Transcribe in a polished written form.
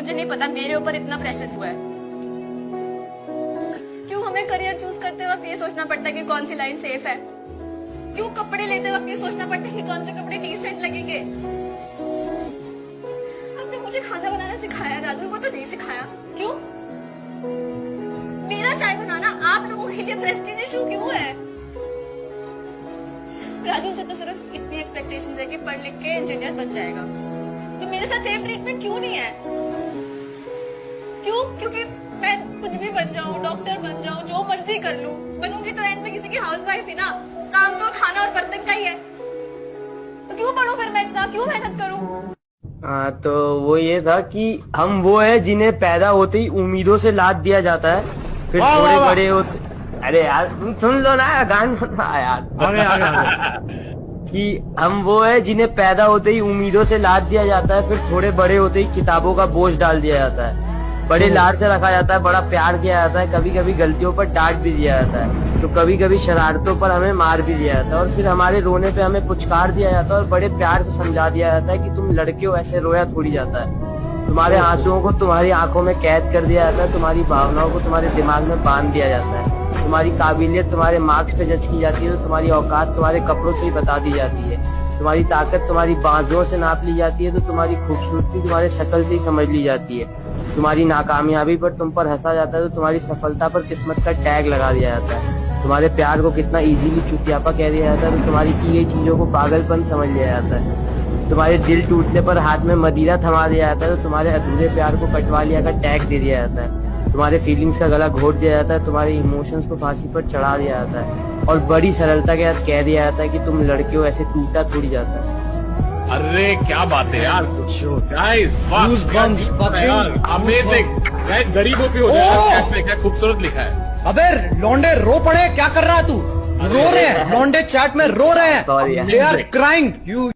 मुझे नहीं पता मेरे ऊपर इतना प्रेशर हुआ है। क्यों हमें करियर चूज करते वक्त ये सोचना पड़ता है कि कौन सी लाइन सेफ है? क्यों कपड़े लेते वक्त ये सोचना पड़ता है कि कौन से कपड़े डिसेंट लगेंगे? आपने मुझे खाना बनाना सिखाया, राजू को तो नहीं सिखाया। क्यों? मेरा चाय बनाना आप लोगों के लिए प्रेस्टीज इशू क्यों है? राजू से तो सिर्फ इतनी एक्सपेक्टेशंस है कि पढ़ लिख के इंजीनियर बन जाएगा, तो मेरे साथ सेम ट्रीटमेंट क्यों नहीं है? क्यों? क्योंकि मैं कुछ भी बन जाऊं, डॉक्टर बन जाऊं, जो मर्जी कर लूं, बनूंगी तो एंड में किसी की हाउसवाइफ ही ना। काम तो खाना और बर्तन का ही है, तो क्यों पढ़ूं फिर मैं इतना, क्यों मेहनत करूं? हाँ, तो वो ये था कि हम वो है जिन्हें पैदा होते ही उम्मीदों से लाद दिया जाता है, फिर थोड़े बड़े होते। अरे यार तुम सुन लो ना, गान यार आगे। कि हम वो है जिन्हें पैदा होते ही उम्मीदों से लाद दिया जाता है, फिर थोड़े बड़े होते ही किताबों का बोझ डाल दिया जाता है, बड़े लाड से रखा जाता है, बड़ा प्यार किया जाता है, कभी कभी गलतियों पर डांट भी दिया जाता है, तो कभी कभी शरारतों पर हमें मार भी दिया जाता है, और फिर हमारे रोने पे हमें पुचकार दिया जाता है और बड़े प्यार से समझा दिया जाता है कि तुम लड़के हो, ऐसे रोया थोड़ी जाता है। तुम्हारे आंसुओं को तुम्हारी आंखों में कैद कर दिया जाता है, तुम्हारी भावनाओं को तुम्हारे दिमाग में बांध दिया जाता है, तुम्हारी काबिलियत तुम्हारे मार्क्स पे जज की जाती है, तो तुम्हारी औकात तुम्हारे कपड़ों से ही बता दी जाती है, तुम्हारी ताकत तुम्हारी बाजुओं से नाप ली जाती है, तो तुम्हारी खूबसूरती तुम्हारे शक्ल से ही समझ ली जाती है, तुम्हारी नाकामयाबी पर तुम पर हंसा जाता है, तो तुम्हारी सफलता पर किस्मत का टैग लगा दिया जाता है, तुम्हारे प्यार को कितना इजीली चुतियापा कह दिया जाता है, तो तुम्हारी की गई चीजों को पागलपन समझ लिया जाता है, तुम्हारे दिल टूटने पर हाथ में मदिरा थमा दिया जाता है, तो तुम्हारे अधूरे प्यार को कटवा लिया का टैग दे दिया जाता है, तुम्हारे फीलिंग्स का गला घोट दिया जाता है, तुम्हारे इमोशंस को फांसी पर चढ़ा दिया जाता है, और बड़ी सरलता के साथ कह दिया जाता है कि तुम लड़के हो, ऐसे टूटा थोड़ी जाता है। अरे क्या बात है यार, अमेजिंग गाइस, गरीबों पे हो जाए। क्या खूबसूरत लिखा है। अबे लौंडे रो पड़े, क्या कर रहा है तू? रो रहे हैं लौंडे, चैट में रो रहे हैं, दे आर क्राइंग। यू